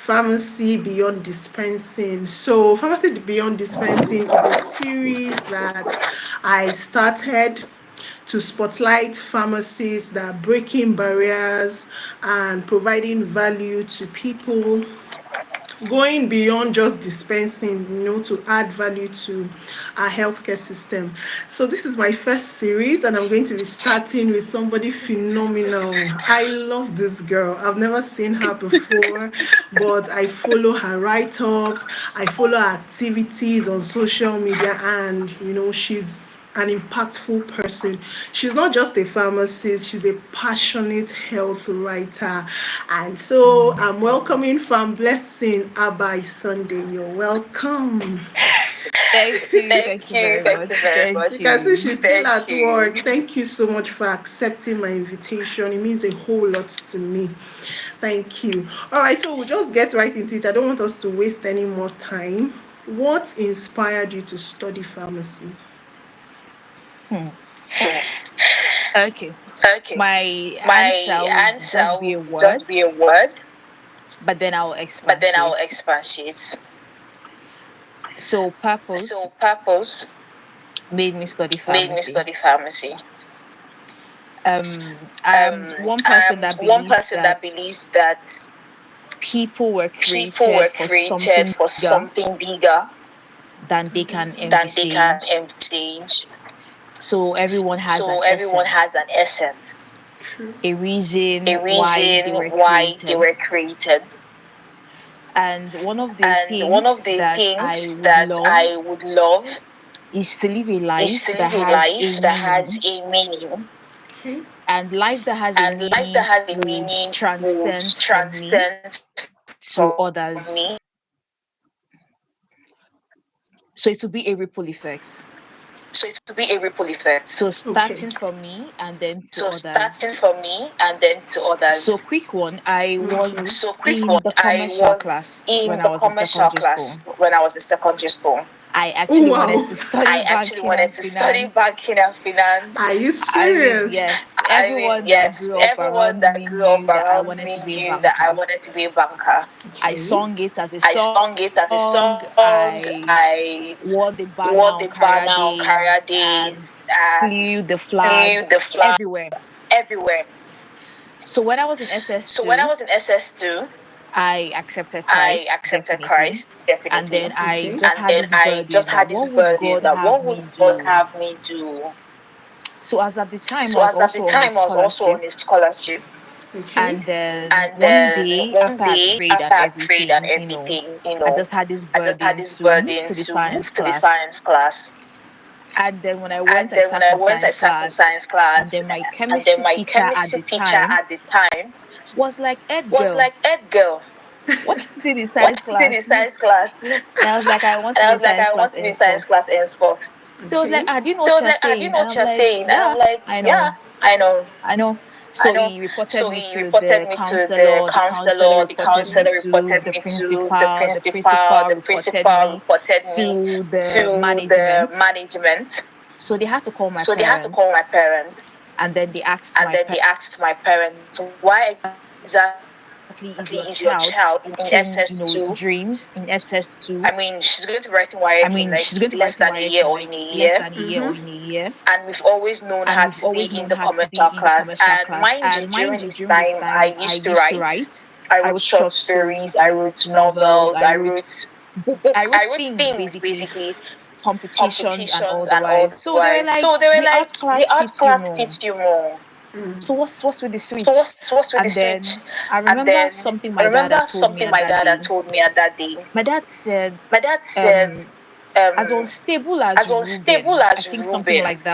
Pharmacy Beyond Dispensing. So, Pharmacy Beyond Dispensing is a series that I started to spotlight pharmacists that are breaking barriers and providing value to people, going beyond just dispensing, to add value to our healthcare system. So this is my first series, and I'm going to be starting with somebody phenomenal. I love this girl. I've never seen her before, but I follow her write-ups, I follow her activities on social media, and she's an impactful person. She's not just a pharmacist, she's a passionate health writer. And so I'm welcoming from Blessing Abai Sunday. You're welcome. Thank you. Thank you very much. You Thank can see you. she's still at work. Thank you so much for accepting my invitation. It means a whole lot to me. Thank you. All right, so we'll just get right into it. I don't want us to waste any more time. What inspired you to study pharmacy? Hmm. Okay. My answer will just be a word, but then I'll expatiate. So purpose made me study pharmacy. I am one person that believes that people were created for something bigger than they can envisage. So everyone has an essence, True. a reason why they were created. And one of the things that I would love is to live a life that has a meaning. Okay. And life that has a meaning would transcend from me to others. So it will be a ripple effect. So Okay. starting from me and then to others. So quick one, I Okay. was in the commercial class when I was in secondary school. I Oh actually wanted wow. to study banking and finance. Are you I mean, serious? yes, everyone that grew up around me knew that I wanted to be a banker. I Okay. sung it as a song. I wore the banner on career days and flew the flag everywhere. So when I was in SS2, I accepted Christ, definitely. And then I Okay. just had this burden that what would God have me do? So as at the time, I was also on a scholarship. Okay. And then one day, after I prayed and everything, I just had this burden to move to the science class. And then when I went, I sat in science class. And then my chemistry teacher at the time was like, Ed girl, what are you doing in science class? And I was like, I want to be in science class henceforth. So I was like, Okay. do you know what you're saying? And I'm like, yeah, I know. I know. So he reported me to the counselor. The counselor reported me to the principal. The principal reported me to the management. So they had to call my parents. And then they asked my parents, why exactly is your child putting, dreams in SS2? I mean, she's going to be writing WAEC in like less than a year or in a year. And we've always known her to be in the commercial class. And mind you, during this time, I used to write. I wrote short stories, I wrote novels, I wrote books, I wrote things basically, competitions and all the wise. So they were like, the art class fits you more. So what's with the switch? And then I remember something my dad had told me at that day. My dad said, um, as unstable as Reuben,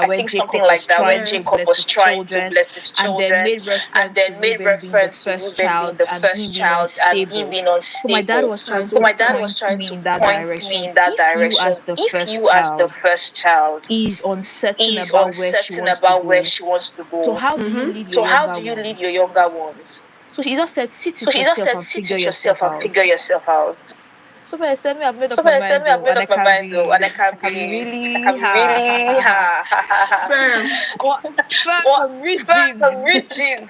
I think something like that, where Jacob was trying to Yes. bless his children and then made reference to Reuben being the first child and him being unstable. So my dad was trying That's to so true. point me in that direction. If you, as the first child, is uncertain about where she wants to go, so how do you lead your younger ones? So he just said, sit with yourself and figure yourself out. So when I said me, I've made up my mind though, and I can be really Firm. what firm, rigid.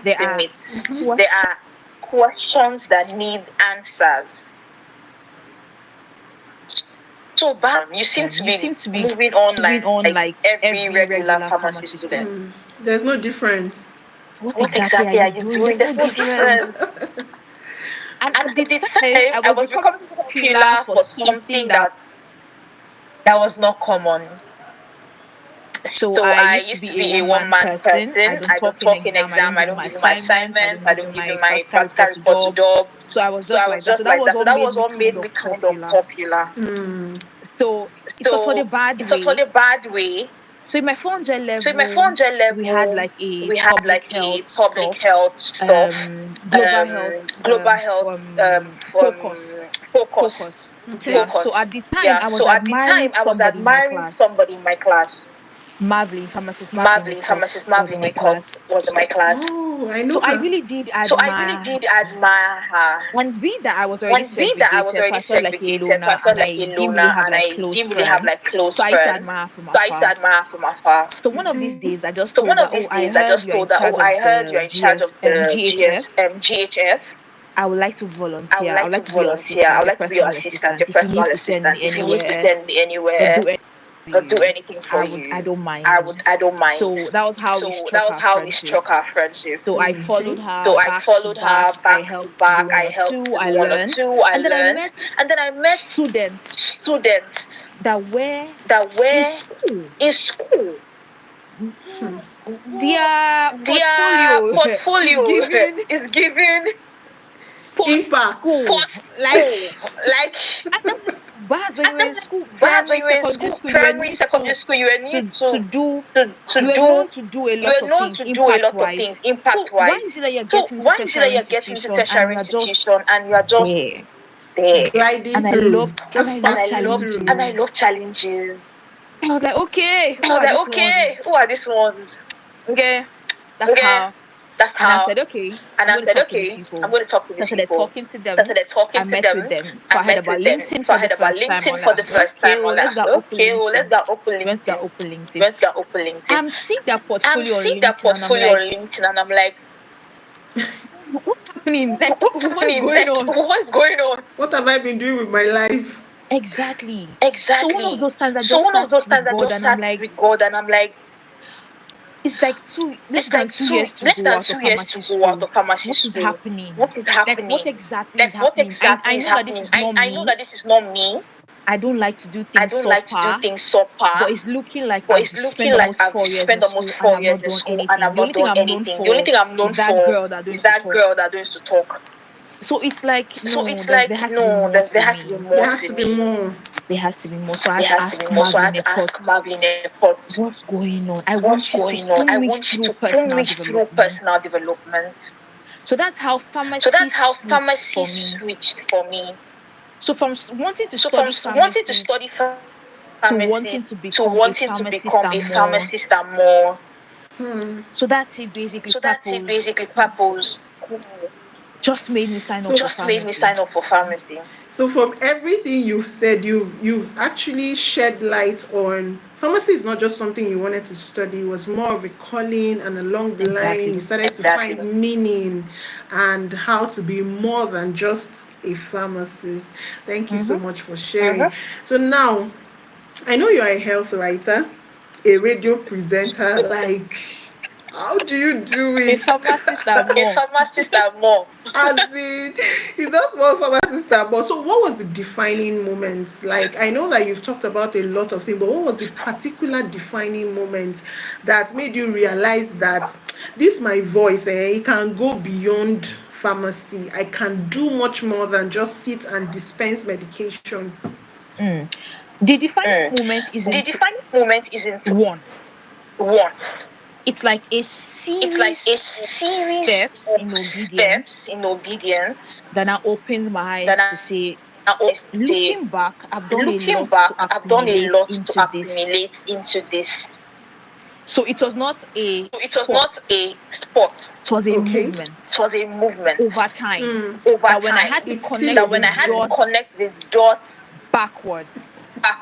myths in There it. are There are questions that need answers. So, you seem to you be seem to be moving on moving like on like every every regular regular pharmacy pharmacy student. student. There's no difference. What What exactly are exactly are you you doing? doing? There's There's no no difference. difference. And And at at the the time, time, I I was was becoming becoming popular popular for for something something that that was not common. So So I I used to used to be a be a one-man one-man person. I person. don't I don't talk in talk in exam. I don't exam. I give don't my give you my assignments. I assignments. don't I give you don't give my you my practical practical report to report to job. job. So I was So just I was like that. So just that like was that. So what that made was me what kind made of me kind of popular. popular. So it was for the So bad it was for way. the bad way. So in my 400 So in my level, 400 we had level, like a we had public like a health public stuff, health stuff, global health global health focus. focus. Focus. Okay. Yeah. So Focus. at the time, Yeah. I was So at the admiring time, I was somebody in my admiring class. somebody in my class. Marvelyn Ecott was in my class. Was in my class. Oh, I know So I her. really did So I really admire did admire her. and being that I was already And being that I was segregated, so already I felt like a segregated, so I loner felt and like I a didn't really loner have and like I close didn't really have friends. like close So I used to friends. admire her from So I used to afar. admire her from afar. So one of these Okay. days, I just So told one her, of "Oh, these I days, I heard just you're in told her, charge "Oh, of I heard you're the in charge of the GHF. GHF. I would like to I would volunteer. I would like to like to be your volunteer. I assistant, would your like to be your personal assistant, assistant. your If you personal need to send me assistant. If you need to anywhere send me or anywhere do anything for or do you, anything for I you, don't mind." I don't mind. So that was how we So that struck was our how we friendship. struck our friendship. So I followed Okay. her So I back to followed back. her I back to helped to do back. one I or helped two. to I do one or learned, two. I and then I learned, met and then I met students students that were that in were school. in school. Their Their portfolio is portfolio given is given post Impact. school. post Like, school. Like, and that's bad when and you were in that's school, bad when primary, you were in secondary school, school. You were primary, need secondary school. You were need to do. to You were do. known to do a You lot were of known things, to do a impact lot of wise. things, So impact why wise. is it that you're So getting into why is it that tertiary you're getting into institution and tertiary you are just institution and you are just there? there? Gliding And I through. loved Just passing through. And I challenges. love challenges. I was like, okay, I who was are like, these ones? okay, who are these ones? Okay, that's Okay, how. that's And I how. said, okay, And I'm I going to said, talk to these okay, I'm people. going to talk to So I these started people. talking to So I them. started I talking to met with them. them. So I I heard met about with them. LinkedIn So for I the heard about first time. I'm LinkedIn like, for the first okay, time. I'm well, let's like, go open okay, well, let's LinkedIn. go open We went to go LinkedIn. open LinkedIn. Let's go open LinkedIn. I'm seeing their I'm portfolio on seeing their LinkedIn and I'm portfolio like, on LinkedIn and I'm like, what's happening? Like, what's what's happening? going Like, on? what's going on? What have I been doing with my life? Exactly. So one of Exactly. those times I So just one of sat those with times I God just and I'm sat like, with God and I'm like, it's like less it's than like 2 years to less go than out of 2 years to pharmacy go out school. of pharmacy What is school. happening? What is Like, what happening? exactly is Like what happening? exactly I is know that this happening? is not I know me. that this is not me. I don't like to do I things don't so like to do far, things so but far, it's looking like but I've it's spent looking like almost I've 4 years in spent almost school and four I've years not in done school and anything. I've The not only thing done I'm known anything. The only for thing I'm is known that for girl that is knows to that talk. girl that knows to talk. So it's like, So no, it's there like, has to be no, more there to has to be me. There more has to to be me. more. There has to be more. So I There had to has to be ask more. So I Marvin had to ask Ecott, Marvin Epot, what's going on? I what's want you to going on? pull I me want you through to pull personal me through development. personal development. So that's how So that's pharmacy how switched pharmacy for me. switched for me. So from wanting to So from study wanting to pharmacy study to pharmacy wanting to to become a wanting to pharmacist become a and more. pharmacist and more. So that's it basically. So that's it Purpose basically. Purpose just made me sign up So for just made me pharmacy. sign up for pharmacy. So from everything you've said, you've actually shed light on pharmacy is not just something you wanted to study, it was more of a calling, and along the line you Exactly. started to find meaning and how to be more than just a pharmacist. Thank you so Mm-hmm. much for sharing. So now I know you're a health writer, a radio presenter, like how do you do A it? pharmacist and A more. pharmacist and more. As in, it's just one pharmacist. But so, what was the defining moments? Like, I know that you've talked about a lot of things, but what was the particular defining moment that made you realize that this my voice, it can go beyond pharmacy. I can do much more than just sit and dispense medication. Mm. The defining Mm. moment The isn't defining moment isn't one. one. It's like a It's like series a of series steps of in steps obedience in obedience that now opens my that eyes to I say, say, looking back, I've done a looking lot back, to I've done a accumulate lot to into this. accumulate into this. So it was not a So it was sport, not a sport, it was a Okay. movement it was a movement over time. over That when I time. had to It's still connect a That when I these had to dots movement. connect the dots backward,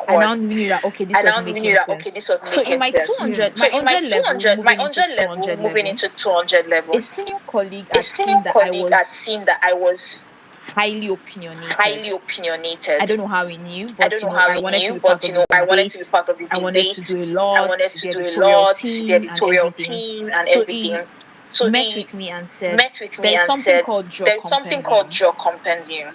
I backward, now knew that okay, this I was now knew making that okay, sense. this was So in making my sense. Yeah. 200, So my in my 100 level, 200, my moving into 100 level, 200 moving level, into 200 a level, senior colleague a had senior seen that I colleague had was seen that I was highly opinionated. highly I opinionated. don't know how he knew, I but don't know how I he wanted to knew, be part but of the I wanted to be debate. part of the I wanted to debate. do a I lot, wanted to the do a editorial lot, the team and editorial everything. team and So everything. he So met he with me and said, met with there me is and something said, called drug there's something called compendium. drug compendium.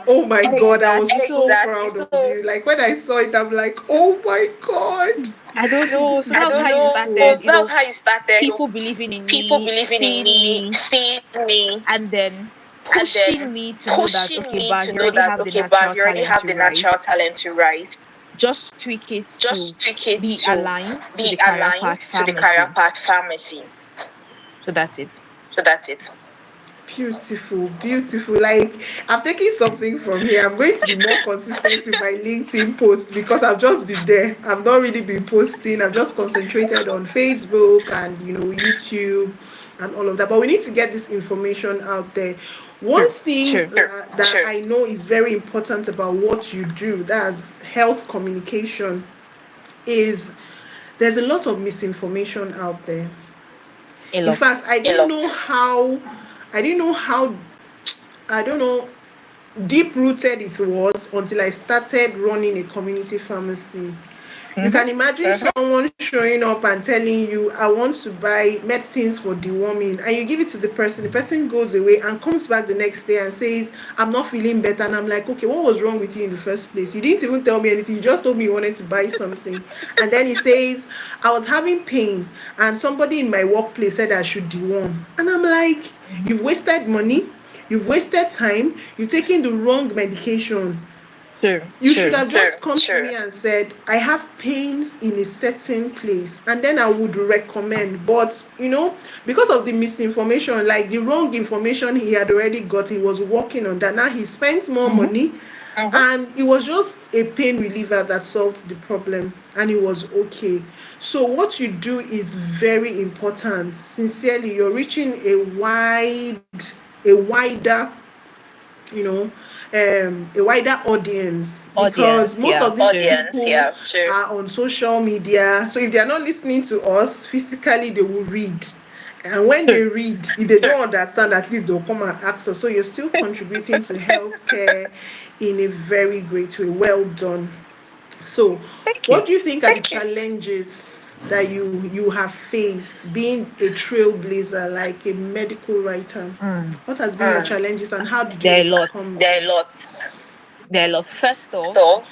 Oh my God, I was Exactly. so So proud of you. Like when I saw it, I'm like, oh my God. I don't know. This So is that I was how don't it know. beautiful. started. So that was how it started. People believing in People me, believing in seeing me, me, seeing me, and then and then pushing me to know that pushing okay, me Baz, to you know already that have the okay, Baz, natural you already talent have to the write. natural talent to write. Just tweak it to Just tweak it be to aligned to be the career aligned path to the career pharmacy. path pharmacy. So that's it. So that's it. Beautiful, beautiful. Like, I'm taking something from here. I'm going to be more consistent with my LinkedIn post because I've just been there. I've not really been posting. I've just concentrated on Facebook and YouTube and all of that. But we need to get this information out there. One True. thing True. that I know is very important about what you do, that's health communication, is there's a lot of misinformation out there. A In lot. fact, I didn't know how I don't know deep rooted it was until I started running a community pharmacy. You Mm-hmm. can imagine someone showing up and telling you, I want to buy medicines for deworming, and you give it to the person goes away and comes back the next day and says, I'm not feeling better. And I'm like, okay, what was wrong with you in the first place? You didn't even tell me anything. You just told me you wanted to buy something. And then he says, I was having pain, and somebody in my workplace said I should deworm. And I'm like, you've wasted money, you've wasted time, you've taken the wrong medication. True. You should True. have just come to me and said, I have pains in a certain place, and then I would recommend. But because of the misinformation, like the wrong information he had already got, he was working on that. Now he spends more Mm-hmm. money, and it was just a pain reliever that solved the problem, and it was okay. So what you do is very important. Sincerely, you're reaching a wider you know a wider audience, because Audience. most Yeah. of these True. people are on social media. So if they are not listening to us physically, they will read, and when they True. read, if they don't understand, at least they'll come and ask us. So you're still contributing to healthcare in a very great way. Well done. So Thank you. what do you think are the challenges that you have faced being a trailblazer, like a medical writer? Mm. What has been your challenges and how did you There are a lot. overcome There are them? lots. There are a lot. First off, So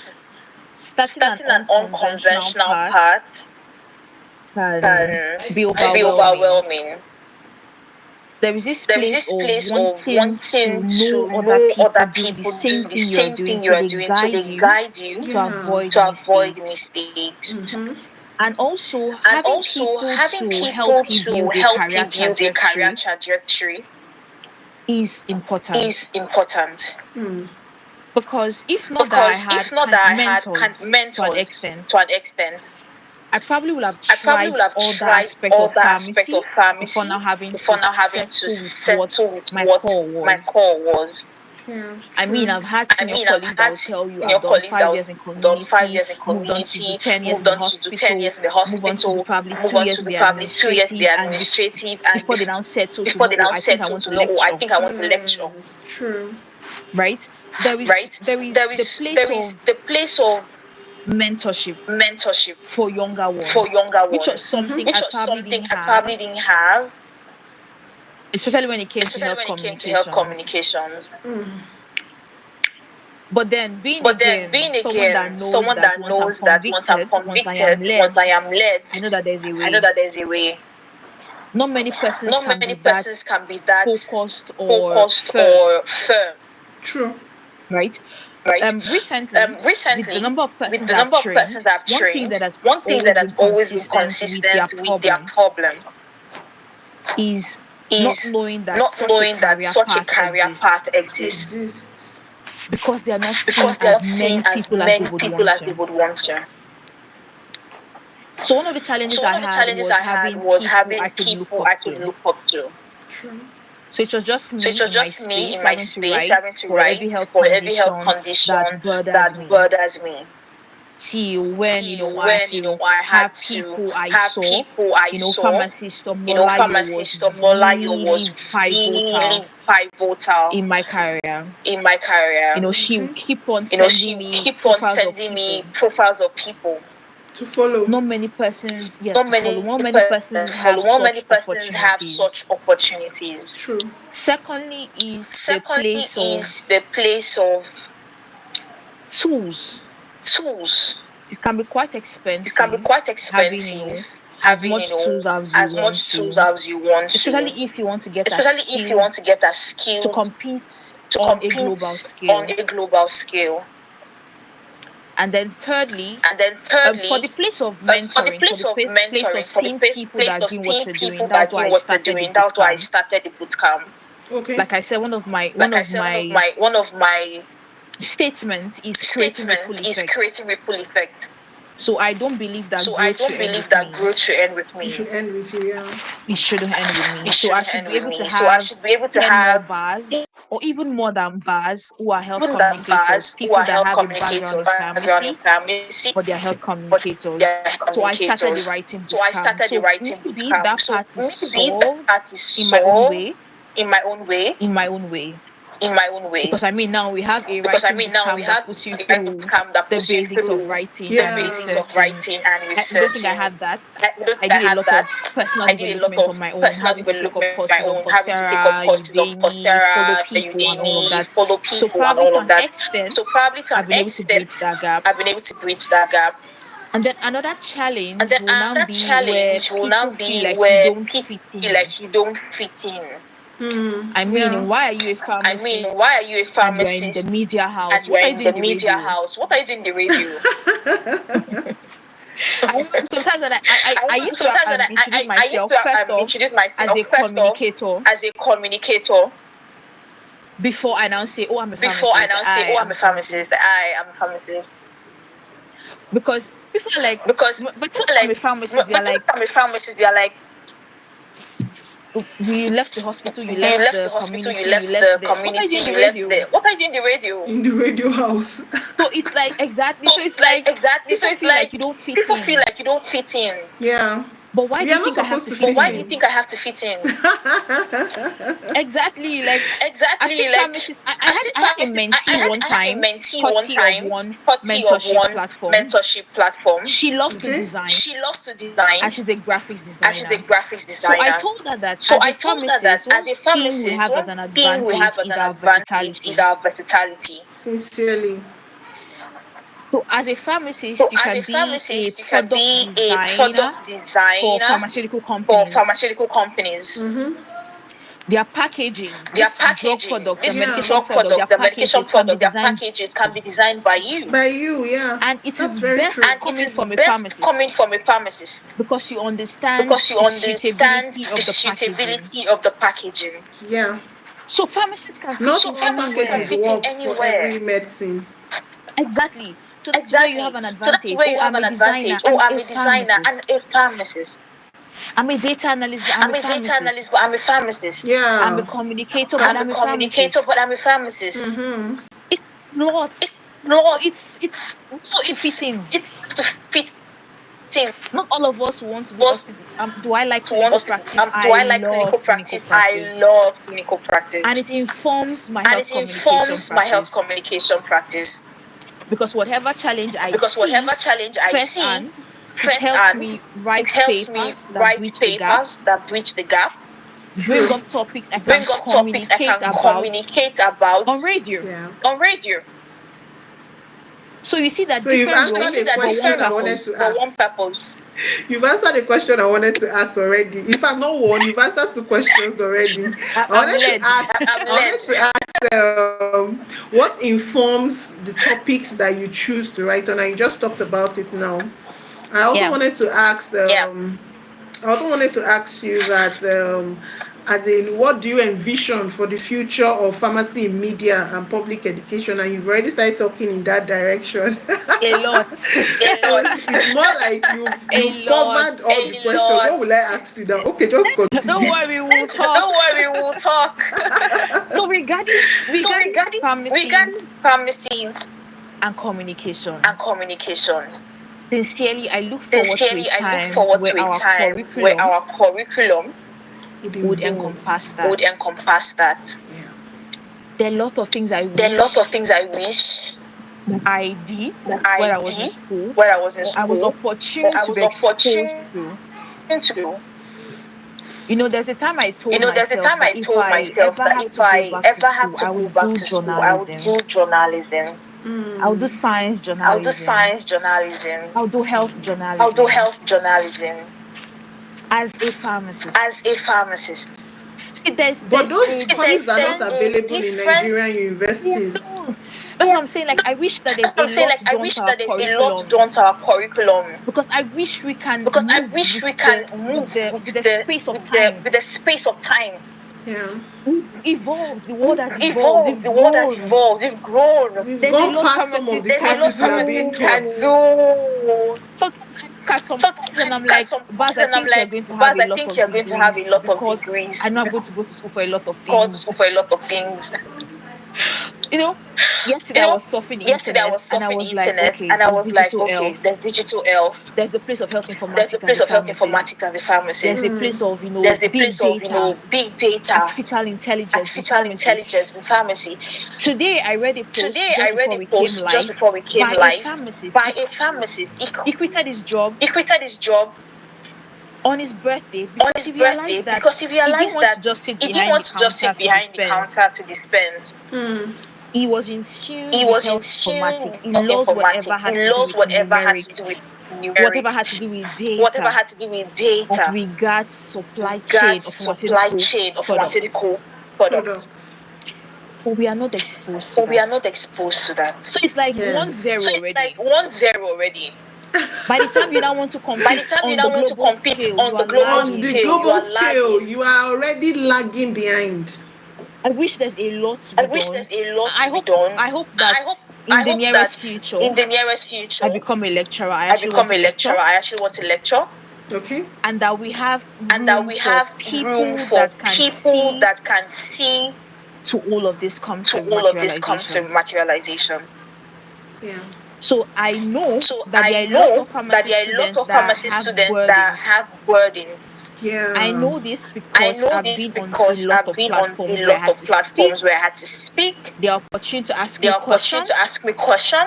starting an starting an unconventional unconventional path path can can be be overwhelming. overwhelming. There is this There is place this of place of wanting to wanting know to other know people other doing the people same doing the thing you are same doing, thing you so are they doing, so guide they you guide you to Yeah. avoid to avoid mistakes. mistakes. And also And having also people having to help people you to build a help you career build a career trajectory trajectory is important. is important. Hmm. Because if not that I Because had if not that I had mentors to an mentors extent, to an extent, I probably would have I probably tried would have all the tried aspects all of the aspects pharmacy of before pharmacy now having to before now having to settle with what settle with my what core my was. core was. Yeah, I mean, true. I've had I senior mean, I've colleagues that had will tell you senior I've done colleagues that 5 years in have done five community, years in moved on to do community, 10 years in moved the on to do 10 hospital, years in the move on to do hospital, probably move two on years to in do the probably 2 years in the administrative, and administrative, and before they now settle to before know, they oh, now I think I settle want to to know, oh, I lecture, think I want to lecture, Yes, true. right? There is right? there is There the is place there is of the place of mentorship mentorship for younger for ones, younger which was ones, Mm-hmm. something I which was probably something didn't I have, probably didn't have, especially when it came to especially health when it came to health communications. communications. Mm. But then being But then again being someone that again knows someone that that once I'm knows that once I'm convicted, once I am convicted, once led, I am led, I know that there's a I know way. that there's a way. Not many persons Not can many be that persons can be that focused or focused firm, or firm, True. right? right? Recently, with the Recently, number of with persons the I've number of trained, persons I've one thing trained, that has one thing that always has been always been consistent with their consistent with their problem problem is not is knowing that not such a knowing that career such a path career exists path exists Exists. because they are not seeing because they are as not seen many as people as they many would people want as they to. would want to. So one of the challenges So one I of the had challenges was I had having was people having I could look people up I could to. look up to. True. So it was just So it me was in my just me space in my having to space write having to for every write health for every health condition condition that bothers that me. bothers me. Till when, Till I had when to I had have to people I have saw, people I saw, pharmacist Omolayo was pharmacist Omolayo was really pivotal really pivotal in my career. in my career. She Okay. would keep on She sending would me keep on profiles of sending me people. profiles of people. To follow. Not many persons, yes, Not to follow. many Not many persons persons have follow. Not many such persons have opportunities. such opportunities. True. Secondly, is the Secondly, place of is the place of tools. tools. it can be quite It can be expensive quite having, expensive as having, much tools as you as want much tools to, as you want to, especially if you want to get as especially if you skilled want to get as to skilled compete to on a global compete on scale. a global scale. And then thirdly, And then for thirdly, the place of for the mentoring, for place the of place of mentoring, for the seeing people place that are of doing what seeing you're doing, people that was that are why doing I what you're started the doing, boot that's why I camp. started the boot camp. Okay. Like I said, one of my Like I said, one of my statements is creating ripple statement is effect. creating ripple effect. So I don't believe that So I growth should don't end believe with that me. growth should end with It me. should end with you, yeah. It shouldn't end with me. It So I shouldn't should end be with able to me. So I have should be able to 10 more have bars, or even more than bars, who are health even than communicators, bars who people are that health have a background in communicators, background in pharmacy, pharmacy, but they're health but communicators. they're So I started the communicators. writing So boot I camp. started the So writing boot maybe camp. that So part is maybe that solved part is in my own solved way, in my own way. in my own way. In my own way. Because I mean, now we have a Because I writing mean, boot now we camp that have puts you the boot through camp that the puts you basics of through writing the and Yeah. basics of researching. writing and I don't think I researching. had that. I don't I think I did a had lot that. of personal I did a lot development on of my own, personal having to take up development on my courses on own, having to take up Coursera, courses on Udemy, follow Coursera, people and all of Udemy, that. follow So people and probably all to of an that. extent, So probably to I've an been able to bridge extent, that gap. I've been able to bridge that gap. And then another And challenge then will now another be where challenge will now people feel be like you where don't people fit feel in. like you don't fit in. I mean, Yeah. why are you a I mean, pharmacist why are you a and you're in the pharmacist media and house? you What are are you in doing the in the media radio? house? What are you doing in the radio? I remember sometimes that I I remember used to sometimes that introduce I used myself to first off introduce as myself a first off communicator as a communicator before I now say, oh, I'm a before I pharmacist. now say, I oh, I'm am a a pharmacist. pharmacist. I am a pharmacist. Because people are like, Because by the time people I'm like, a pharmacist, but they're every like, time I'm a pharmacist, they're like, you left the hospital, you you left left the the hospital, you community, you left left the the. What are you community, doing in you the left radio? the. What are you doing in the radio? In the radio house. So it's like, exactly. So So it's it's like like, exactly. So people it's feel like like you don't fit people feel in. like you don't fit in. Yeah. But why We do are you not think I have supposed to to fit But fit why do you in? in. think I have to fit in? Exactly. Like, as a Exactly. Like pharmacist, as a I had a pharmacist, mentee one I had a time, mentee one courtesy of time, one courtesy of mentorship one platform. mentorship platform. She loves to Okay. design, She loves to design and she's a graphics and she's a designer. graphics So I designer. told her that So as a I told her that pharmacist, as one a thing we pharmacist, have as one an thing we have advantage as is an our advantage is versatility. our versatility. Sincerely. So as a So pharmacist, you as a can be a pharmacist, you can product be a designer product for designer pharmaceutical for companies. pharmaceutical companies. Their packaging, Their this drug packaging, product, the this Yeah. medication drug product, product, their the medication packages can be product, their designed, packages can be designed by you. By you, yeah. and it is That's very best true. And it coming is from a best pharmacist coming from a pharmacist because you understand because you the understand suitability the of the packaging. suitability of the packaging. Yeah. So pharmacists can fit Not in So all pharmacists can packages anywhere. fit in work for anywhere. every medicine. Exactly. So that's where you have Exactly. an So that's advantage. where Oh, you have I'm an a designer advantage. Oh, and I'm a a designer pharmacist. and a pharmacist. I'm a data analyst, but I'm I'm a a data pharmacist. analyst, but I'm a pharmacist. I'm a Yeah. communicator, but I'm a I'm a pharmacist. communicator, but I'm a pharmacist. Mm-hmm. It's lot. So Lord, it's so to fit in. it's to fit in. Not all of us who want to do Was hospital. Do I like to want clinical hospital. practice? Do I I like love clinical clinical practice? I practice. love clinical practice. And it informs my And health it communication informs my health practice. communication practice. Because whatever challenge I Because see whatever challenge I see firsthand, it helps firsthand, me it write helps me papers that write bridge the gap, papers that bridge the gap, bring True. up topics I can bring up topics I communicate can about communicate about on radio. Yeah. on radio. So you see that So you've different So you answered see roles a that but one question different I wanted roles purpose. to for one ask. purpose. You've answered the question I wanted to ask already. If I'm not one, you've answered two questions already. I I'm wanted to led. ask. I'm I led. wanted to ask what informs the topics that you choose to write on. And you just talked about it now. I also Yeah. wanted to ask. I also wanted to ask you that. As in, what do you envision for the future of pharmacy in media and public education? And you've already started talking in that direction. A lot. A So lot. it's more like you've A lot. covered all the A questions. lot. What will I ask you now? Okay, just Don't continue. worry, we'll talk. Don't worry, we'll talk. So So regarding pharmacy regarding pharmacy and communication, and communication, sincerely, I look forward to a sincerely, I look time forward where to a our time where curriculum our curriculum Would would involve. encompass would that. encompass that. Yeah. There are a lot of things I There are a lot of wish things I wish I did when I I was in did school, when I was in or I was school, or opportune I to was be exposed opportune to. to. There's a time I You told know, there's a myself time that I if told I myself ever that have if to go I back to ever have school, to I go would back do to school, I would journalism. do journalism. I'll do science I'll do journalism. science journalism. I'll do health I'll do journalism health journalism as a pharmacist. as a pharmacist. See, there's But there's those a courses are not There's a available in difference. Nigerian they universities. don't. That's what I'm saying. Like I wish that there's That's what a I'm saying. lot Like, I done wish to our that there's a lot curriculum done to our curriculum because I wish we can because I move wish with we can the with move the with with the the space of with the time. with the space of time. Yeah. We've evolved. The world We've has evolved. evolved. We've The world has grown. evolved. We've grown. We've There's a gone lot past some of pharmacists the There's a can lot courses we are being do. pharmacists can taught. do. Sometimes I look at some courses Sometimes I and I'm look at like, some Baz, courses I and I'm think you're like, going to have Baz, a I lot think of you're going to have a degrees lot of because degrees I know I'm going to go to school for a lot of because things. for a lot of things. You know, yesterday You I know, was surfing the yesterday I internet was and I surfing the was like, internet okay, and I there's was like, digital okay, health, there's digital health. there's the place of health There's the informatics as place a of health pharmacist, informatics as a there's pharmacist. the place of, There's a big place of, data, big data, artificial intelligence in artificial pharmacy. intelligence in pharmacy. Today I read a post Today just I read before a we came post just live before we came by a live pharmacist. by a pharmacist. He quitted his job He quitted his job on his birthday on because his he birthday realized that because he he didn't realized want to that just sit he didn't behind want the to just counter sit to behind the dispense. counter to dispense. He was in He tune with was in health tune informatics. He with loved whatever informatics. had He to do loves with whatever had to numerics, do with whatever numerics, had to do with whatever data had to do with of data, regards supply chain regards of supply pharmaceutical chain of products. pharmaceutical products. Products. But we are not exposed to But we that. are not exposed to that. So it's like Yes. 1-0 So it's like already. 1-0 already. By the time you now want to By the compete time you on the now want to global compete scale, you on the are global On the lagging. scale, you global are scale, lagging. you are already lagging behind. I wish there's a lot to I be wish done. there's a lot I to be hope done. I hope that I hope in the nearest that future in the nearest I future become a lecturer. I I actually want become to a lecture lecturer. I actually want to lecture Okay? and that we have and that room we for have room people for that can people see that can see to all of this come to to all of this come to materialization. Yeah. materialization. So I know So that I there are a lot know of that pharmacy there are a lot students of that pharmacy have students that burdens. have burdens. I Yeah. know this I because know I've this been on a because lot I've of been on platforms a where I lot had of to speak, platforms where I had to speak, the opportunity to ask the me opportunity to questions. ask me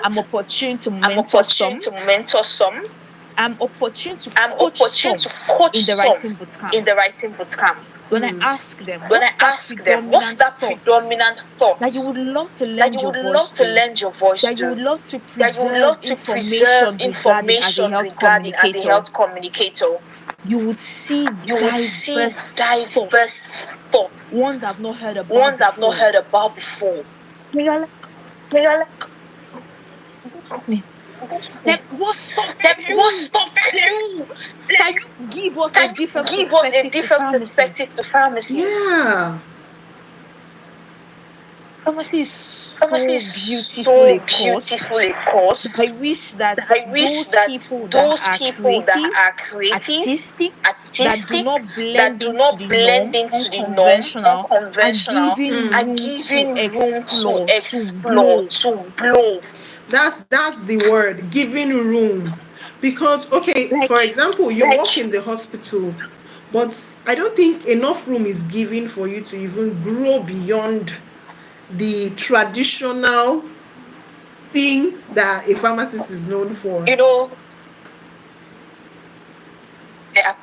I'm questions, opportune to I'm mentor opportune some. to mentor some, I'm opportune to I'm coach opportune to some coach in the some writing bootcamp. in the writing bootcamp. When I ask them, When I what's that ask them, what's predominant that thought predominant that you thought would love to that you lend your would love voice to to, lend your voice that you to, would love to that you would preserve love to preserve information regarding as a information health regarding as a communicator, health communicator? you would see You would see diverse thoughts, diverse thoughts, ones I've not heard about ones I've not before. heard about before. And you're like, And you're like, what's happening? what's Then happening? what stopping Then what's you? stopping Then you? can you give us a Can you different give us a perspective to different pharmacy? perspective to pharmacy? Yeah. Pharmacy is Pharmacy so is beautiful so a course. beautiful a course. I wish that I wish those that people that those are people that creative, are creative, artistic, that do artistic, not that blend do into not the blend norm, into the norm, unconventional, are unconventional, given are room to giving room to explore, to explore, blow. to blow. That's the word, giving room. Because okay, Like, for example, you work in the hospital, but I don't think enough room is given for you to even grow beyond the traditional thing that a pharmacist is known for. You know, I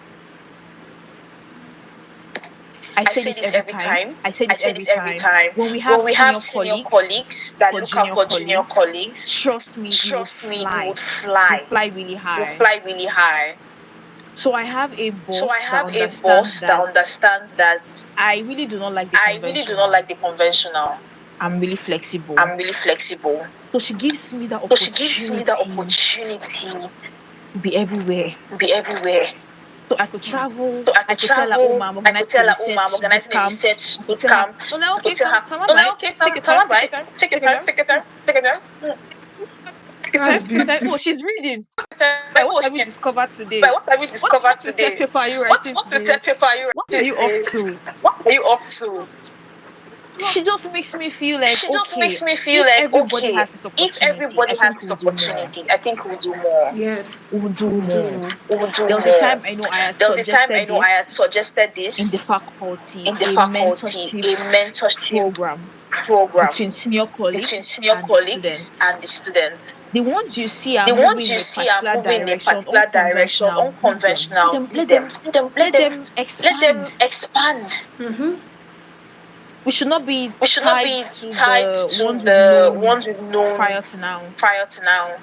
I I say say this this every every time. time. I say I this say this every every time. time. When we have When we have senior senior colleagues colleagues that for look out junior for junior colleagues, colleagues, trust me, you would trust me, you fly. would You fly. fly really You high. fly really high. So I have a So I boss that have a understands boss that that understands that I really do not like the I really do not conventional. like the conventional. I'm really flexible. I'm really flexible. So she gives me the So she gives me the opportunity opportunity to be everywhere. to be everywhere. So I could travel. So I I could could tell her, oh, travel. ma, I'm I could organizing a tell her, oh, I'm research organizing a bootcamp. research I could boot tell her, camp. oh, no, I could okay, tell her, come oh, by. no, okay, Take your come time, on, take bye. your time, Take your take your time, time, take your time, take your time. take your time, That's take your time. Oh, beautiful. she's reading. Like, Like, what oh, have you shit. discovered Like, today? what have you What discovered research today? paper are you What writing today? research paper are you What are writing you up today? to? What are you up to? She just makes me feel like, She just okay, makes me feel if like, everybody okay, has this if opportunity, I everybody has think this we'll do more. opportunity, I think we'll do more. We'll Yes, do we'll do more. more. We'll do There was a more. time I know I had There was a time I suggested know I had this suggested in the this faculty, in the a faculty, mentorship a mentorship program program between senior between colleagues senior and the colleagues students. and the students. The ones you see are The ones moving you in a see are particular moving in a direction, particular direction, unconventional, lead them. Let unconventional, them, lead let them, them, lead them, let them let them expand. expand. Mm-hmm. We should not be We should not tied be to tied the to ones we've the known ones we've known prior to now. prior to now.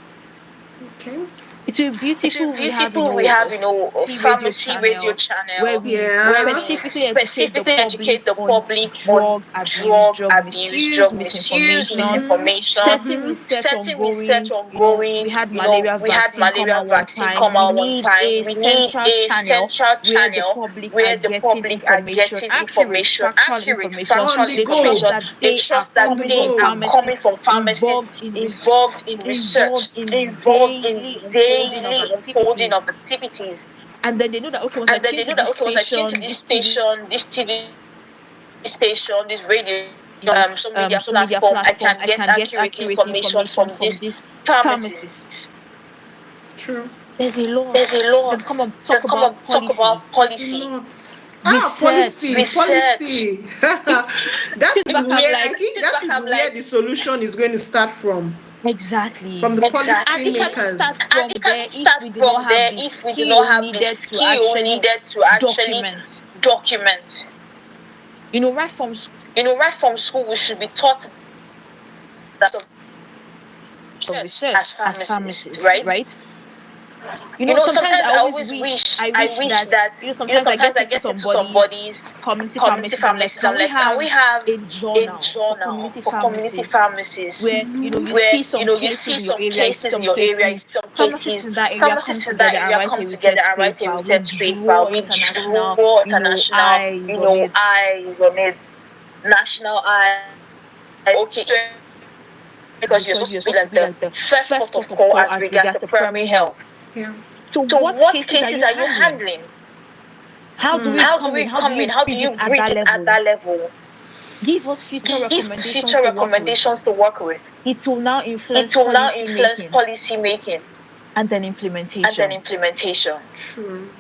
Okay. It will be It's beautiful we have, beautiful we have, a a pharmacy radio pharmacy radio channel where channel we where Yeah. we specifically educate the specifically public educate the on public on drug abuse, drug drug abuse, misuse, drug misuse, misinformation, misinformation, setting research setting research ongoing. We ongoing. had malaria We had vaccine come malaria out one vaccine time. come We out one need time. a We need central a channel central where the channel public are where the getting public are information, getting accurate, information, factual accurate, information. On factual the They trust go. information. that They they are trust that On the coming from they are go. coming pharmacists from pharmacists involved in involved in research, research, involved in involved in daily unfolding of daily unfolding activities. of activities. And then they know that, okay, once I And then tune they to know that, this okay, once I tune to station, this this TV station, this TV station, this radio station, social media social media platform, I platform, I can can get get accurate accurate information information from from this this pharmacist. pharmacist. True. There's a lot. There's a Then lot. come on, Then talk come about and talk policy, about There's a policy, lot. research. Policy, research. policy. That Sit is back, I'm where I like, think Sit that back, is I'm where like, the solution is going to start from exactly. the And policy it exactly. cannot makers. start And from it there cannot if start we do not from have there the if we do not skill have the needed to skill actually needed to actually document. document. Right from Right from school, we should be taught that of as research as pharmacists, pharmacists, right? right? Sometimes I Sometimes I always always wish, wish, I I wish wish that, that, sometimes I sometimes get I into get into somebody's somebody's community community pharmacies. I'm like, pharmacist. I'm can we like, can have we have a a journal for journal community for community pharmacists pharmacists where, you where, see some you cases see in your some area, cases in some your area, in cases, some pharmacists cases, in that area come pharmacists in that together and area write come a together research and write a paper. We research paper. draw We international, draw international, eyes on it. eyes on it, national eyes. Okay, because you're Because supposed you're to be supposed to like be the like the first first port of port of call call as as regards regards to to primary primary health. health. Yeah. So So what what cases are cases you are you handling? handling? How do we How do come in? we How do come you in? How do bridge it you at bridge that it at level? that level? Give us future Give recommendations future to work with. recommendations to work with. It will now It influence will now policy influence making policy making and then and then implementation. implementation. True.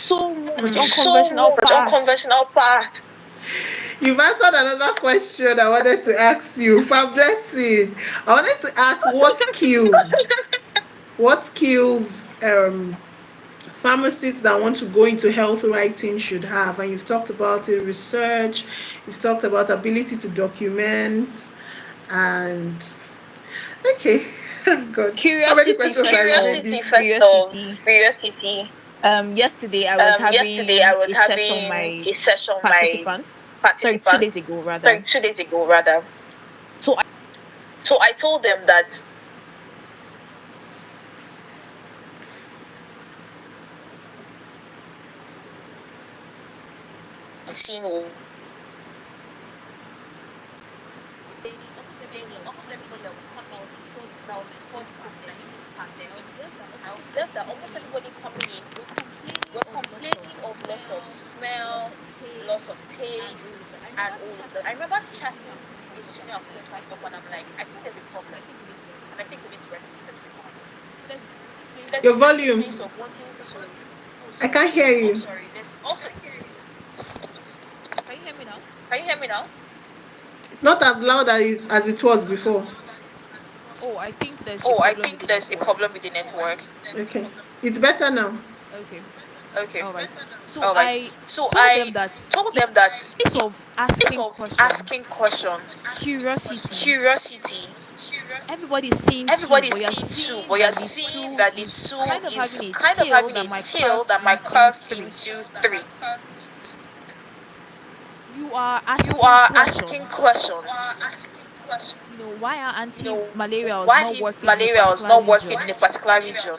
So much So unconventional much path. unconventional path. You've answered another question I wanted to ask you. For blessing, I wanted to ask what skills pharmacists that want to go into health writing should have. And you've talked about it, research, you've talked about ability to document, and okay, good. How many Curiosity questions first are of remaining? Curiosity first of curiosity. curiosity. Yesterday I was Yesterday I having was a session with having my a session with my participants. Sorry, 2 days participants. ago Sorry, rather. 2 days ago rather. So So I told them that seeing almost everybody that would come in that was before the pandemic, I observed that almost everybody coming in were complaining of loss of smell, loss of taste, and all of that. I remember chatting with a senior acquaintance group, and I'm like, I think there's a problem, and I think we need to write a research paper on it. So there's Your this volume. place of wanting to. I can't hear Oh, you. sorry. There's also. can you hear me now? Can you hear me now? Not as loud as it was before. Oh, I think there's a Oh, I problem with think the there's a network. problem with the network. Okay. It's better now. Okay. Okay. All right. So All right. I So told them I that told in them that place of place asking of questions, asking questions, curiosity, curiosity, everybody is seeing two, everybody's but you're seeing two, seeing but you're that the seeing two that the is two kind of having is a kind of tail having that a might tail curve that might into curve three. into three. You are You asking are asking questions. questions. Why are You know, anti-malarials why not the working in a malaria is particular not working region? in a particular region?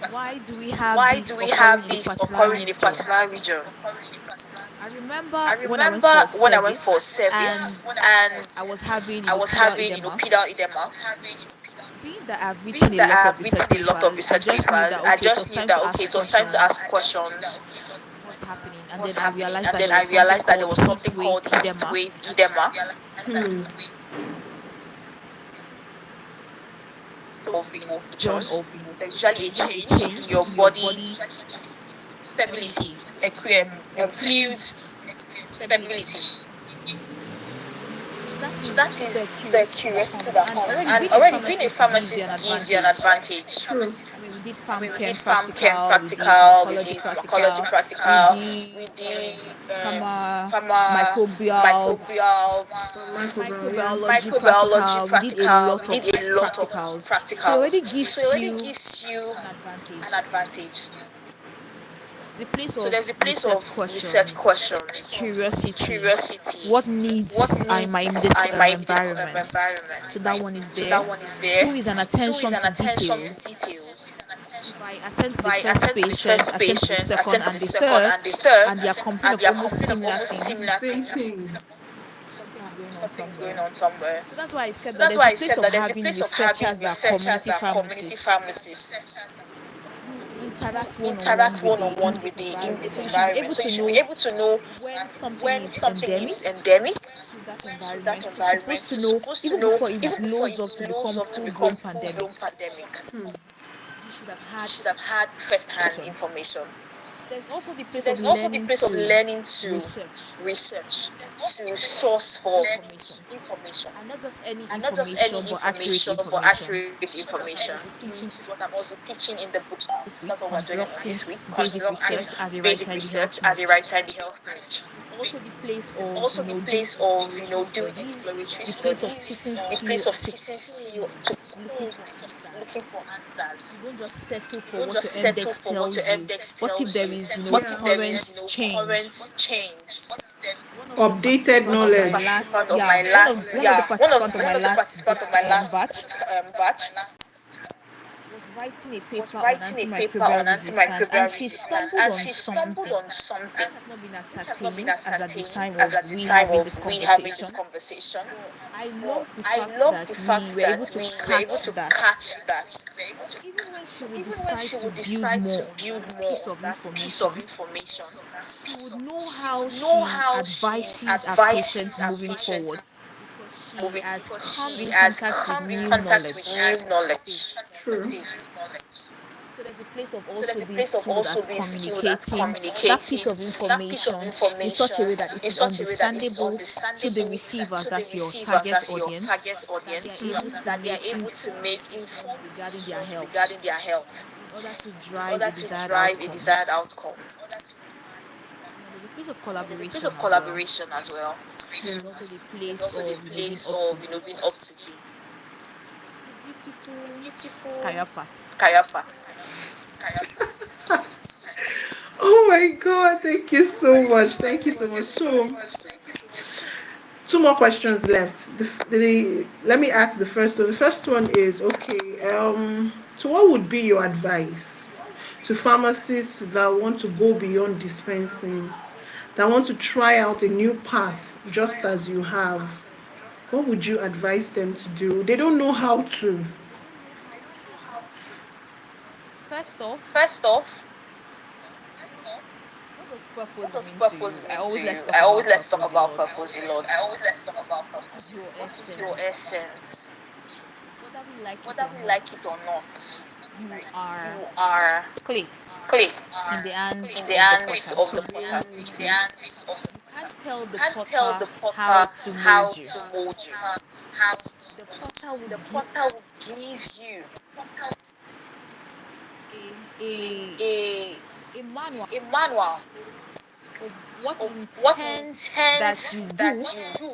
Why do we have Why do this we occurring have in a this particular occurring in a region? particular region? I remember I when I went for remember when I went for service and service and I was having, I was pedal having, edema. pedal edema. Being that I've written Being a that lot I of have research written a lot of papers, I research just knew papers, that, I okay, it just was knew time that to okay, ask it was time to ask questions. questions. What's happening? And What's then I happening? realized And that then there I was something realized that there called was heat something wave called heat edema. wave edema. Hmm. Of John temperatures. of, There's there's usually a usually a change in change your in your body body stability, stability, fluids stability. stability. So that So is that is the the curiosity that curiosity comes. that And comes. already And being a already being a pharmacist gives you an pharmacist gives you an advantage. advantage. True. I mean, we did I pharm mean, we chem did pharm chem practical, we did practical, we pharmacology did pharmacology practical, we practical, did we did microbial Microbial, microbiology yeah. practical. We did a lot of practicals, so it already gives you an advantage. The place of research questions, curiosity, what needs are in my immediate environment. So that one is there. Two is an attention to detail. If I attend to the first patient, attend to the second and the third, and they are complaining of almost similar things, Same thing. something is going on somewhere. So that's why I said that there's the place of having researchers that are community pharmacists. You interact one on one with the immediate environment. So you should be able to know when something is endemic to that environment. You're supposed to know even before it blows up to become full blown pandemic. You should have had first-hand information. There's also the place of learning to research, to source for information, and not just any information, but accurate information. Which is what I'm also teaching this week, conducting basic research as a writer in the health niche. There's also the place of doing exploratory studies, the place of sitting still to comb, looking for answers. You don't just settle for what your index tells you. What if there is current change? One of the Updated participants of my knowledge. last one of the participants of my last batch was writing a paper on antimicrobial resistance, and she stumbled on something which has not been ascertained as at the time of we having this conversation. But I loved the fact that we were able to catch that. So even when she would decide to build more on that piece of information, she would know how she advises her patients moving forward because she has come in contact with new knowledge, per se. True. So there's a place of also being skilled at communicating that piece of information in such a way that it is understandable to the receivers, that's your target audience, that they are able to make informed decisions regarding their health in order to drive a desired outcome. There's a place of collaboration as well. There's also the place of being up to date. It's a beautiful career path. Oh my God, thank you so much. Thank you so much. So, two more questions left. Let me ask the first one. The first one is okay. So what would be your advice to pharmacists that want to go beyond dispensing, that want to try out a new path, just as you have? What would you advise them to do? They don't know how to. First off, what does purpose mean to you? I always like to talk about purpose a lot. What is your essence? Whether we like it or not, you are clay in the hands of the potter. You can't tell the potter how to mold you. The potter would give a a manual of what he intends that you do,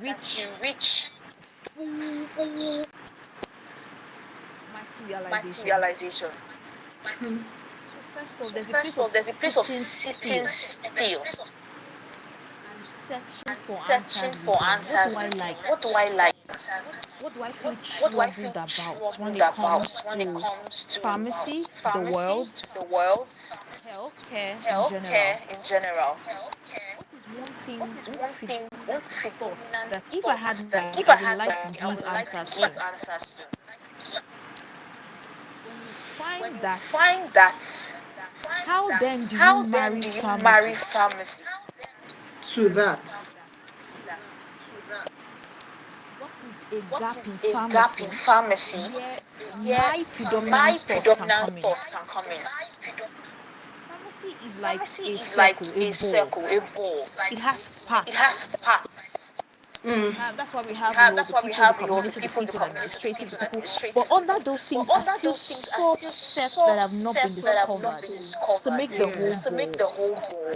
that you reach full materialization. So first off, there's a place of sitting still and searching for answers within. What do I like? What do I feel troubled about when it comes to pharmacy, the world, healthcare in general? What is one thing, one feedback thought that if I had my, I would like to give answers to? When you find that, how then do you marry pharmacy To that. to that? What is a gap in pharmacy where my predominant thoughts can come in? Pharmacy is like a circle, a ball. It has parts. That's why we have, the people, the coordinator, the people, the administrative, the people. But under those things are still subsets that have not been discovered to make the whole ball.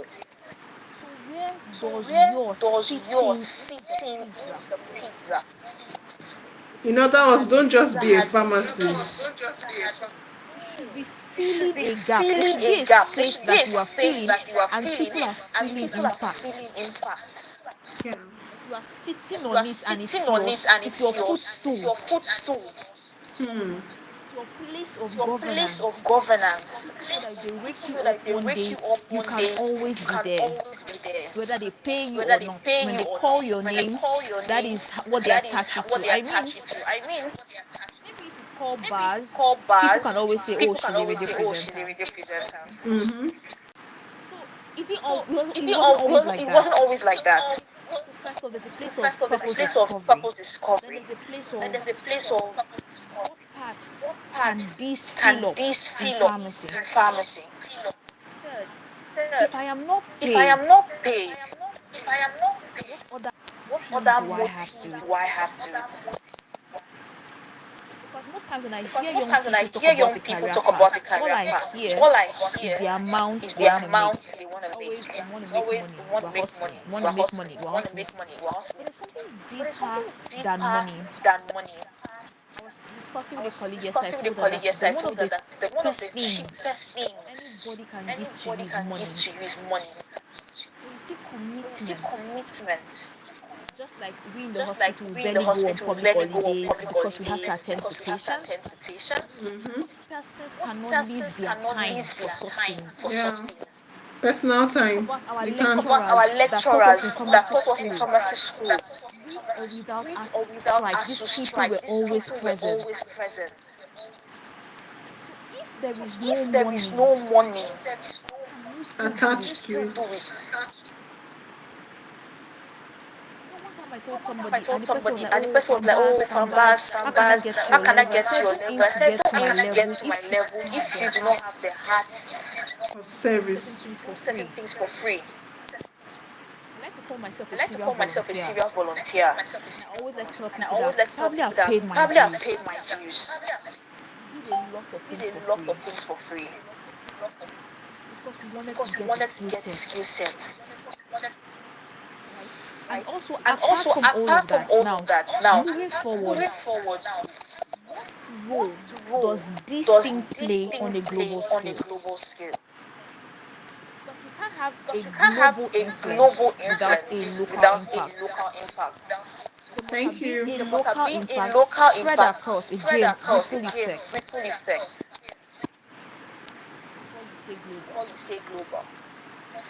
does yours fit in the fit in pizza? the pizza? The In other pizza words, has don't just be a this. pharmacist. You should be You should filling be a gap. There filling should be a a gap. There space should be that a you are space filling, that you are and filling, people are and feeling people are feeling impact. impact. Yeah. Like you are sitting Like you on are it, and sitting on it, and it's your it's footstool. your footstool. Hmm. It's your place It's of your place of governance. governance. People feel like they People wake you feel up like they one wake day, you up you one can day, always you be can there. always be there. Whether they pay you Whether or they not. pay When you they or call not. your When they name, call your that name, is what they that is attach you what to. they attach you to. Maybe if you call Maybe if you bars, call people can bars, always say, "Oh, people can she's a always radio say, "Oh, she's a presenter." radio presenter." Mm-hmm. So it didn't So it wasn't always like it that. wasn't always like that. So first off, there's a So place of first off, there's a purpose place of discovery. purpose Then discovery. there's a place Then of there's a place of what what parts can parts this can fill up this in fill up pharmacy. in pharmacy. Third, Third, if I am not if I paid, am not paid, if I am not paid, what other what motive other do I have to motive it? do I have to it? Because most times when I Because hear most young times when I people talk hear about young the people career talk path, about the all career I path, hear all I is hear the amount is they the want to make. amount they want It's to make. always we want to It's make always money, we want we're to make hustling, money, we want to we're make hustling, money, we we're want to hustling. make money, we're But hustling. there's something But there's deeper something than deeper money. than money. I was discussing I with a was colleague yesterday. I discussing with a told her colleague that the yesterday. I one told of her the that one of cheapest the things cheapest things anybody can give to you anybody is can give money. to you is money. When you see When you see commitment, commitment, just like we in the just like hospital, we we in the barely go on hospital, we public barely go on holidays public because we have to holidays attend to because we have to patients. attend to patients. Mm-hmm. Most persons Most cannot leave persons their cannot time leave for their such time things. for Yeah. such things. Personal Think time. about our They Think can't. about our lecturers that taught us in lecturers that pharmacy taught us in school. pharmacy school. With or without With us or without strike, us these to people strike, were these always people were present. always present. So if there So is no if there is money, no money, how can you still do Attached you it? to still it. do it. One time I One told time I somebody, and told the person was somebody, like, and the "Oh, person was like, "Oh, farm bars, how can I get to how your can I level?" I get to said, your "Don't level?" aim I to said, get "Don't to aim my to get level to my if you level don't have if the you do not have heart the heart Of to do certain service. things to for do certain free." things for free." I like to call myself I a like to serial call myself a volunteer, serial volunteer. and I always like to tell And I people always that like to tell probably people I've that paid my probably I've paid dues. my dues. We did a lot of We things did for a lot of free things for free because we wanted to because we get the wanted to skill get the set, skill set. right? And Right? also, And apart also from all apart of from that, all of now that, now moving forward, moving forward, what role what role does this does thing this play thing on a play global on a scale? global scale? Because we can't have a Because we can't have global a global influence without a influence local without a impact. local impact. There must have Thank been you. a There must have local been a impact local spread impact across, spread again, across, ripple again, effect, ripple effect before you say global. before you say global.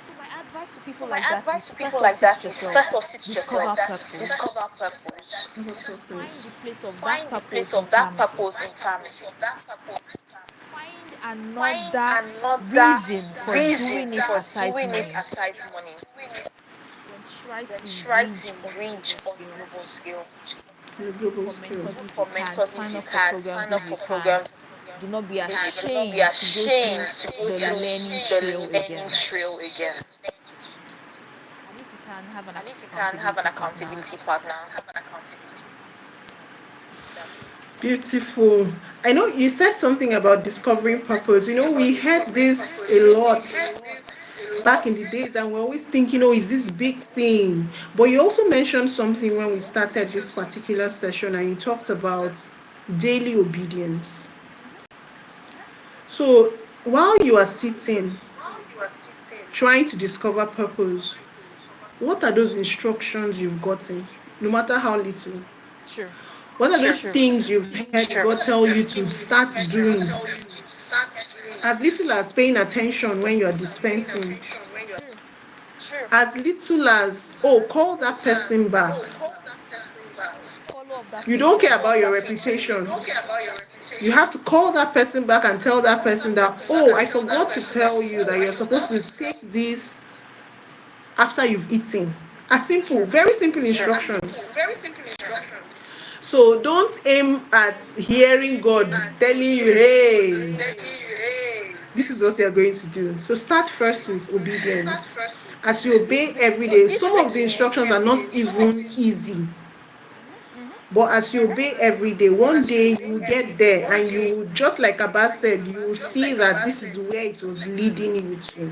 So my advice to So people my like that advice is to people first off like sit that with is yourself, first of sit with yourself, discover purpose, discover purpose, Of find the purpose. place of that find the purpose place in of that pharmacy, purpose in pharmacy, find find another another reason for reason doing it for aside doing it money, aside money, then try then to try reach to on a reach global on a scale. global scale. On a Look global for scale. mentors Look if you for can, mentors if sign you up for can, programs sign up if for you can. programs. Do not be Do not be ashamed to go ashamed through to go the learning through trail the learning again. trail again. And if you can, have an And if you can have an accountability partner. accountability partner, That's it. Beautiful. I know you said something about discovering purpose. You know, we heard this a lot back in the days, and we're always thinking, oh, is this big thing? But you also mentioned something when we started this particular session, and you talked about daily obedience. So while you are sitting trying to discover purpose, what are those instructions you've gotten, no matter how little? Sure. What are those Sure. things you've heard God tell you to start doing? As little as paying attention when you're dispensing, Sure. as little as, oh, call that person back. Follow up that You don't care patient. about your reputation. You have to call that person back and tell that person that, oh, I forgot to tell you that you're supposed to take this after you've eaten. A simple, Sure. very simple instructions. So don't aim at hearing God telling you, hey, this is what you're going to do. So start first with obedience. As you This obey brings every day, this some of brings the me. instructions are not even easy. Mm-hmm. But as you obey every day, one day you will get there, and you will, just like Abai said, you will see that this is where it was leading you to.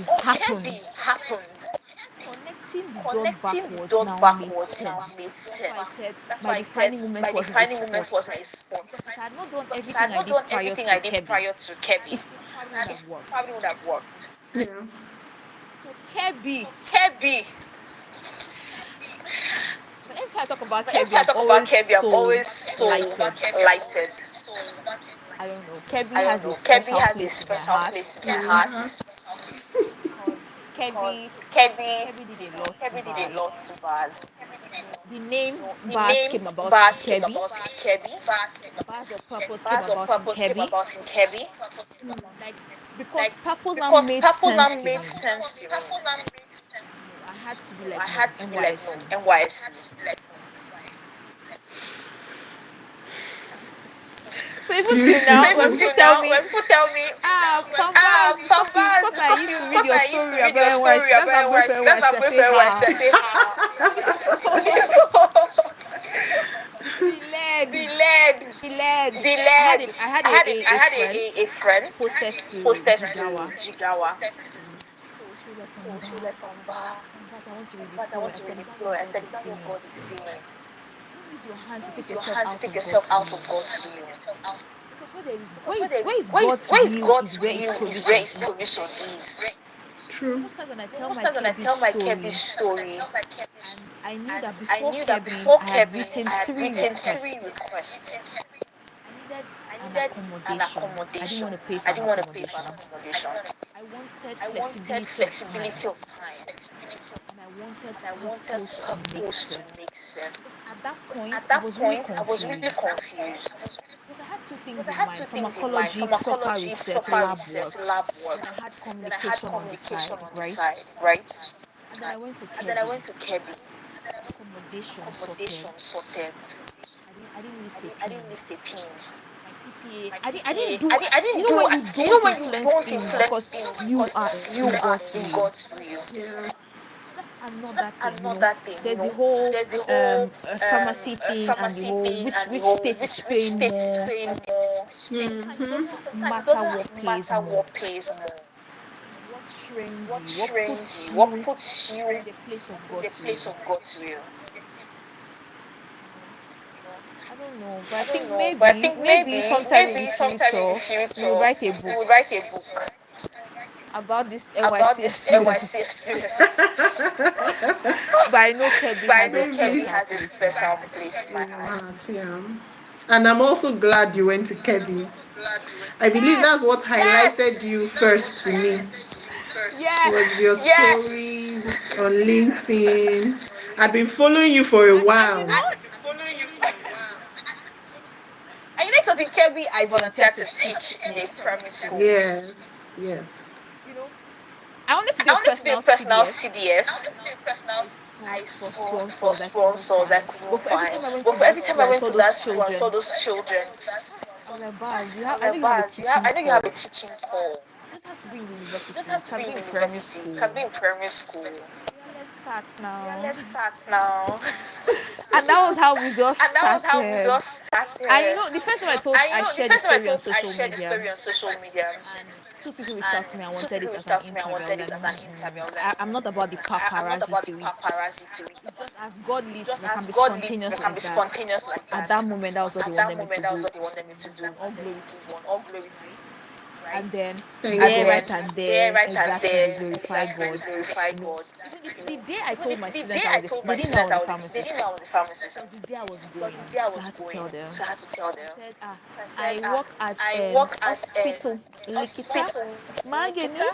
happens. connecting connecting the dot backwards now made sense. That's why I said my defining moment wasn't a sport. Because if I had not done everything I did prior to Kebby, it probably would have worked. Yeah. So So Kebby, Kebby, but every but time I every talk time I talk about about Kebby, Kebby, I'm I'm always always so lighted. lighted. I don't know. Kebby I don't has a know. Kebby special has a place in my special heart place in my heart because Kebby because Kebby, Kebby did a lot to Kebby did a bars. lot to bars. The name The bars name came about in bars came Kebby. about in Kebby. Bars of purpose came Bars of about in purpose came Kebby. about in Kebby. Like Like because purpose now because made purpose now sense to made me. sense to me. I had to be I like no had to be like, no, NYSC. NYSC. So even till So now, Beautiful. when even people till tell now, me, when people tell me, Pharmacist, Pharmacist, because I used to read because your I used to story read about your story NYSC. That's why about I'm going for NYSC, that's why I'm NYSC. I going say for NYSC. ha. I say, The the lead, lead, the lead. the lead. I had I had a had friend a friend posted to posted to Jigawa. Jigawa. So she was like So from she was bar, like, from bars. I want to but I redeploy. want I to said, is that what redeploy. I God said, is is that what saying? God is saying? Don't use your hand to Don't take use your yourself hand to out take of yourself God's out of will. God's will. Because Because where is God's where is will God's is where His will is where provision His is. provision is. True. Most times when I tell Most my times when I Kebby tell my Kebby story, story, and I knew and that I before knew that Kebby, before I had Kebby, written I had three written three requests. requests. I needed I an needed an accommodation. I didn't accommodation. want to pay for I an didn't want to pay for an accommodation. accommodation. I wanted I wanted flexibility of time, flexibility of time. and I wanted And I wanted purpose to make purpose to sense. make sense. Because at that point, At I that was really point, I was really confused. confused. Because I had two Because things I in had two mind: things in mind: pharmacology, proper pharmacology, research, proper lab research, work. lab work. Then I had Then I had communication on the communication side, on the right? side, right? And then I went to And then I Kebby, went to Kebby, accommodation sorted. accommodation sorted. I didn't lift a I pin. didn't lift a pin. My PPA. My I didn't PPA. do. I You didn't know do. when you You know don't when you influence don't things influence because things you are because you in are God's in will. God's will. Yeah. So that's another That's thing. another thing, There's the whole There's the whole pharmacy thing and the pharmacy whole thing and the which whole state is which paying state is more. paying more. Sometimes it Mm-hmm. doesn't Sometimes it matter what doesn't pays matter more. what pays more. It's what trains What you, what trains puts you, what you puts you in the place of in the God's place will. of God's will. You know, You know, I don't know, but I I don't think know, but I think maybe sometime in the sometime in the future we will future write a we book will write a book about this about NYC this NYC experience. experience. But I know Kebby But I has a know Kebby Maybe. special has a place in my special heart. place in my heart. Yeah. And I'm also glad you went to Kebby. I believe that's what Yes, highlighted you first to me. Was yes. your stories on LinkedIn. I've been following you for a And while. And you know, it was in Kebbi I I volunteered volunteered to to teach teach in in a a primary primary school. school. Yes, yes. You know, I wanted to do I a wanted to do a personal personal CDS. CDS. I I sought for sought for sponsors I couldn't sponsors I find. couldn't But for every find. time I went But to for that every time school, I I went saw to those that school, I saw children. those children. I was like, Baz, I was I know like, you have a Baz, teaching I know you have a call. teaching call. You just have to be in You just university. have You to can be be in in primary university. You can school. be in primary school. Yeah, let's start Yeah, now. let's start now. And that was how we just And that was how we started. just started. And you know, the first time And you I know, the shared the first time story on I social shared the media, story on social media, and two people reached and out to me and two wanted people it as reached an out to me and interview. I was wanted it like, as an interview. I was like, I'm not about the I'm not paparazzi about the to it. paparazzi to it. It's just as God leads, Just we can as be God leads, we spontaneous can like be that. spontaneous like At that. that moment, that was what they At that wanted me to moment, that was do. what they wanted me to do. All glory to God, All glory to right? right? And then Thank And there, God. then right and there, there, right and exactly, we there, glorify exactly, God. glorify You know, God. even You the know, day I even told my the students day I I was, told they my didn't know I students was a they pharmacist. didn't know I was a It pharmacist. was the day I was But going, the day I so I was had to going, tell them. so I had to tell I them. said, I said, I work at I work at hospital Likita hospital Mageni. Nikita.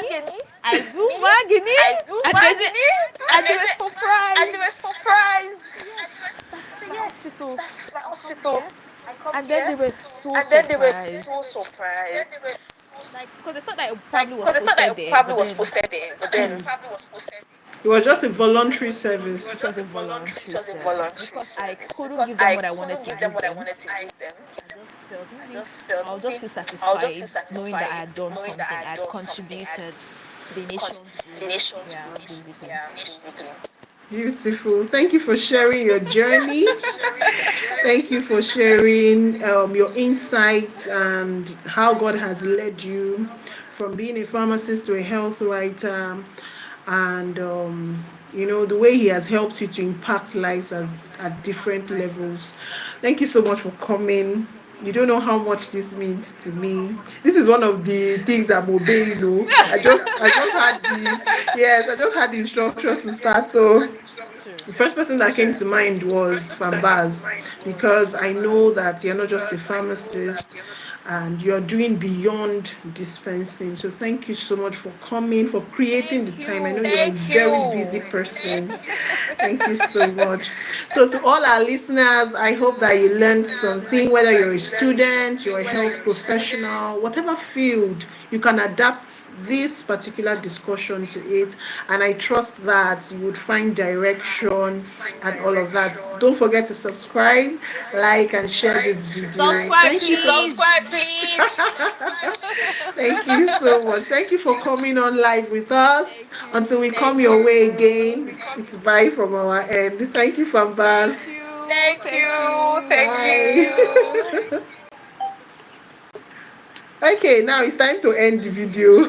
Me, Magani, I do me, Mageni, I do and they said, Magani, and they were and they surprised. were surprised. Yes, that's my Yes, hospital. that's my I come hospital. here, I come and then here, they were so and then they were surprised. so surprised. Like, because they thought that it Like, probably was because they thought that posted it there, probably but was then posted there, but then probably was posted. It was just a voluntary It was it service. was just a a voluntary. It voluntary was a service voluntary because I service couldn't because give them I what I wanted couldn't to give them give what I them. wanted to give them. I just felt I maybe just felt I'll just maybe feel I'll just feel satisfied knowing that I satisfied had done knowing that I something. I had had done something. I had contributed to the nation's the growth. nation's Yeah, growth. basically. Yeah, basically. Beautiful. Thank you for sharing your journey. Thank you for sharing your insights and how God has led you from being a pharmacist to a health writer. and the way he has helped you to impact lives at different levels. Thank you so much for coming. You don't know how much this means to me. This is one of the things I'm obeying. I just had the yes, I just had the instructions to start. So True. the first person that came to mind was Fambaz, because I know that you're not just a pharmacist and you're doing beyond dispensing. So thank you so much for coming, for creating the Thank time. I know you're you. a very busy person. Thank you so much. So to all our listeners, I hope that you learned something, whether you're a student, you're a health professional, whatever field, you can adapt this particular discussion to it. And I trust that you would find direction and all of that. Don't forget to subscribe, like, and share this video. Subscribe, Thank you so much. please. Thank you so much. Thank you for coming on live with us. Thank Until we you. come your way again, it's bye from our end. Thank you, Thank Fambas. you. Thank you. Bye. Okay, now it's time to end the video.